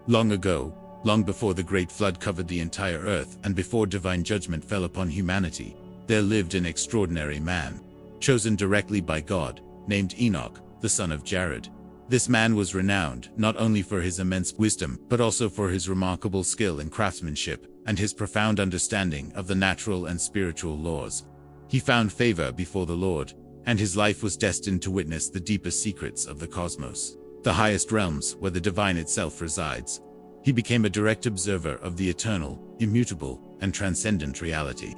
Long ago, long before the great flood covered the entire earth and before divine judgment fell upon humanity, there lived an extraordinary man, chosen directly by God, named Enoch, the son of Jared. This man was renowned not only for his immense wisdom but also for his remarkable skill in craftsmanship and his profound understanding of the natural and spiritual laws. He found favor before the Lord, and his life was destined to witness the deepest secrets of the cosmos, the highest realms where the divine itself resides. He became a direct observer of the eternal, immutable, and transcendent reality,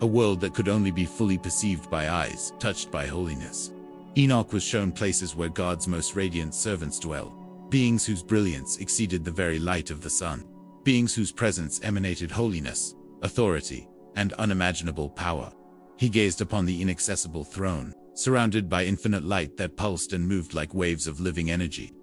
a world that could only be fully perceived by eyes touched by holiness. Enoch was shown places where God's most radiant servants dwell, beings whose brilliance exceeded the very light of the sun, beings whose presence emanated holiness, authority, and unimaginable power. He gazed upon the inaccessible throne, surrounded by infinite light that pulsed and moved like waves of living energy.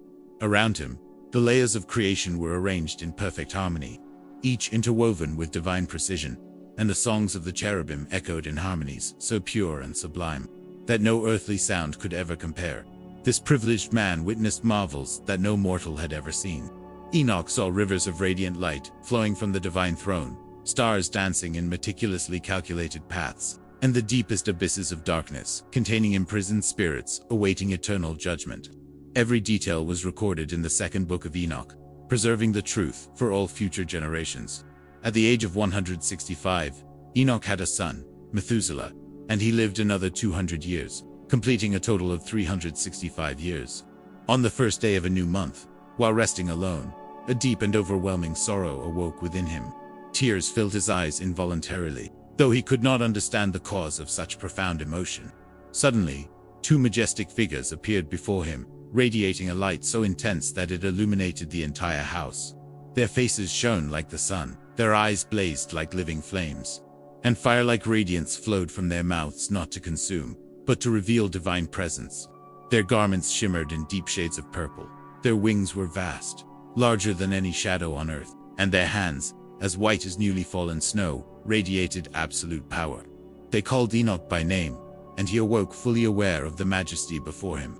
Around him, the layers of creation were arranged in perfect harmony, each interwoven with divine precision, and the songs of the cherubim echoed in harmonies so pure and sublime that no earthly sound could ever compare. This privileged man witnessed marvels that no mortal had ever seen. Enoch saw rivers of radiant light flowing from the divine throne, stars dancing in meticulously calculated paths, and the deepest abysses of darkness, containing imprisoned spirits awaiting eternal judgment. Every detail was recorded in the second book of Enoch, preserving the truth for all future generations. At the age of 165, Enoch had a son, Methuselah, and he lived another 200 years, completing a total of 365 years. On the first day of a new month, while resting alone, a deep and overwhelming sorrow awoke within him. Tears filled his eyes involuntarily, though he could not understand the cause of such profound emotion. Suddenly, two majestic figures appeared before him, radiating a light so intense that it illuminated the entire house. Their faces shone like the sun, their eyes blazed like living flames, and fire-like radiance flowed from their mouths not to consume, but to reveal divine presence. Their garments shimmered in deep shades of purple, their wings were vast, larger than any shadow on earth, and their hands, as white as newly fallen snow, radiated absolute power. They called Enoch by name, and he awoke fully aware of the majesty before him.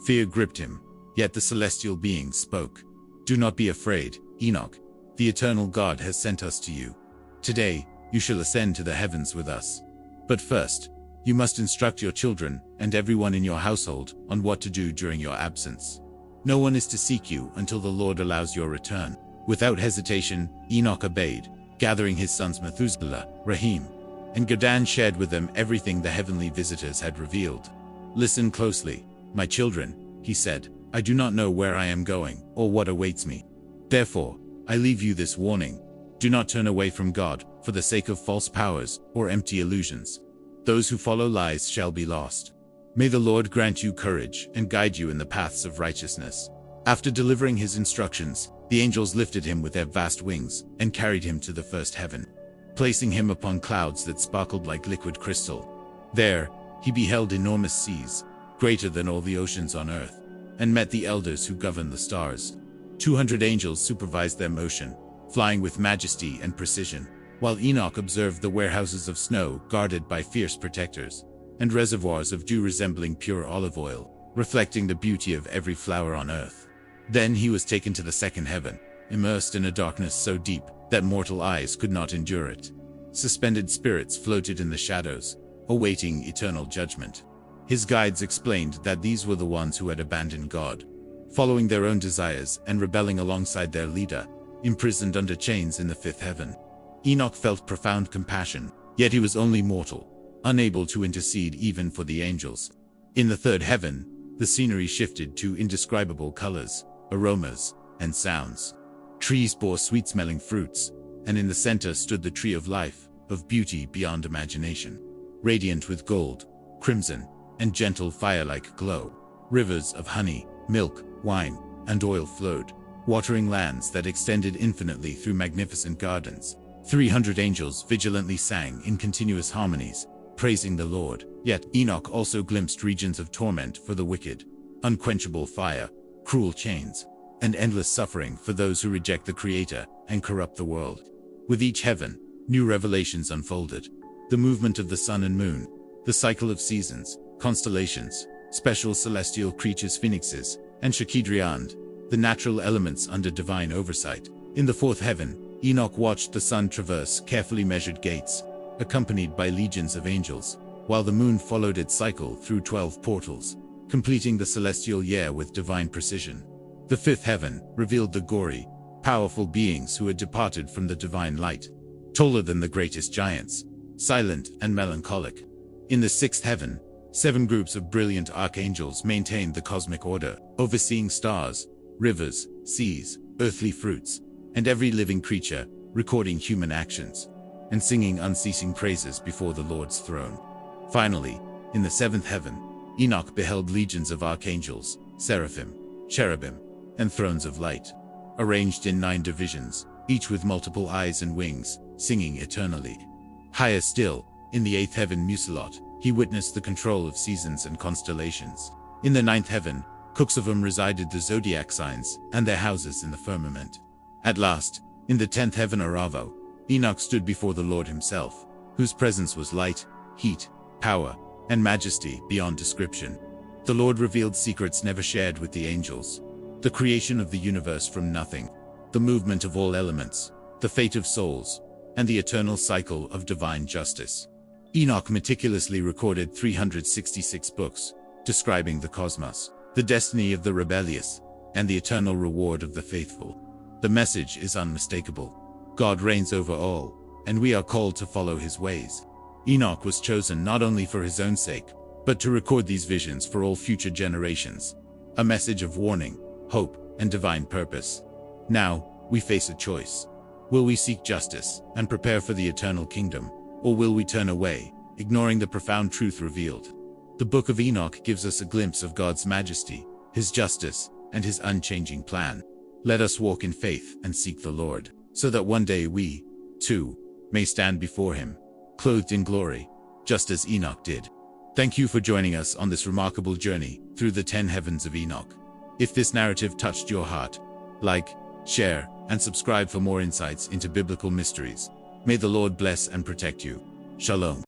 Fear gripped him, yet the celestial being spoke. "Do not be afraid, Enoch. The eternal God has sent us to you. Today, you shall ascend to the heavens with us. But first, you must instruct your children and everyone in your household on what to do during your absence. No one is to seek you until the Lord allows your return." Without hesitation, Enoch obeyed, gathering his sons Methuselah, Rahim, and Gadan shared with them everything the heavenly visitors had revealed. "Listen closely, my children," he said. "I do not know where I am going or what awaits me. Therefore, I leave you this warning. Do not turn away from God for the sake of false powers or empty illusions. Those who follow lies shall be lost. May the Lord grant you courage and guide you in the paths of righteousness." After delivering his instructions, the angels lifted him with their vast wings and carried him to the first heaven, placing him upon clouds that sparkled like liquid crystal. There, he beheld enormous seas, greater than all the oceans on earth, and met the elders who govern the stars. 200 angels supervised their motion, flying with majesty and precision, while Enoch observed the warehouses of snow guarded by fierce protectors, and reservoirs of dew resembling pure olive oil, reflecting the beauty of every flower on earth. Then he was taken to the second heaven, immersed in a darkness so deep that mortal eyes could not endure it. Suspended spirits floated in the shadows, awaiting eternal judgment. His guides explained that these were the ones who had abandoned God, following their own desires and rebelling alongside their leader, imprisoned under chains in the fifth heaven. Enoch felt profound compassion, yet he was only mortal, unable to intercede even for the angels. In the third heaven, the scenery shifted to indescribable colors, aromas, and sounds. Trees bore sweet-smelling fruits, and in the center stood the tree of life, of beauty beyond imagination, radiant with gold, crimson, and gentle fire-like glow. Rivers of honey, milk, wine, and oil flowed, watering lands that extended infinitely through magnificent gardens. 300 angels vigilantly sang in continuous harmonies, praising the Lord. Yet Enoch also glimpsed regions of torment for the wicked, unquenchable fire, cruel chains, and endless suffering for those who reject the Creator and corrupt the world. With each heaven, new revelations unfolded. The movement of the sun and moon, the cycle of seasons, constellations, special celestial creatures, phoenixes, and Shakidriand, the natural elements under divine oversight. In the fourth heaven, Enoch watched the sun traverse carefully measured gates, accompanied by legions of angels, while the moon followed its cycle through 12 portals, completing the celestial year with divine precision. The fifth heaven revealed the gory, powerful beings who had departed from the divine light, taller than the greatest giants, silent and melancholic. In the sixth heaven, 7 groups of brilliant archangels maintained the cosmic order, overseeing stars, rivers, seas, earthly fruits, and every living creature, recording human actions, and singing unceasing praises before the Lord's throne. Finally, in the seventh heaven, Enoch beheld legions of archangels, seraphim, cherubim, and thrones of light, arranged in 9 divisions, each with multiple eyes and wings, singing eternally. Higher still, in the eighth heaven Musalot, he witnessed the control of seasons and constellations. In the ninth heaven, Cuxhaven resided the zodiac signs and their houses in the firmament. At last, in the 10th heaven Aravo, Enoch stood before the Lord himself, whose presence was light, heat, power, and majesty beyond description. The Lord revealed secrets never shared with the angels, the creation of the universe from nothing, the movement of all elements, the fate of souls, and the eternal cycle of divine justice. Enoch meticulously recorded 366 books, describing the cosmos, the destiny of the rebellious, and the eternal reward of the faithful. The message is unmistakable. God reigns over all, and we are called to follow his ways. Enoch was chosen not only for his own sake, but to record these visions for all future generations, a message of warning, hope, and divine purpose. Now, we face a choice. Will we seek justice and prepare for the eternal kingdom, or will we turn away, ignoring the profound truth revealed? The Book of Enoch gives us a glimpse of God's majesty, his justice, and his unchanging plan. Let us walk in faith and seek the Lord, so that one day we, too, may stand before him, clothed in glory, just as Enoch did. Thank you for joining us on this remarkable journey through the 10 heavens of Enoch. If this narrative touched your heart, like, share, and subscribe for more insights into biblical mysteries. May the Lord bless and protect you. Shalom.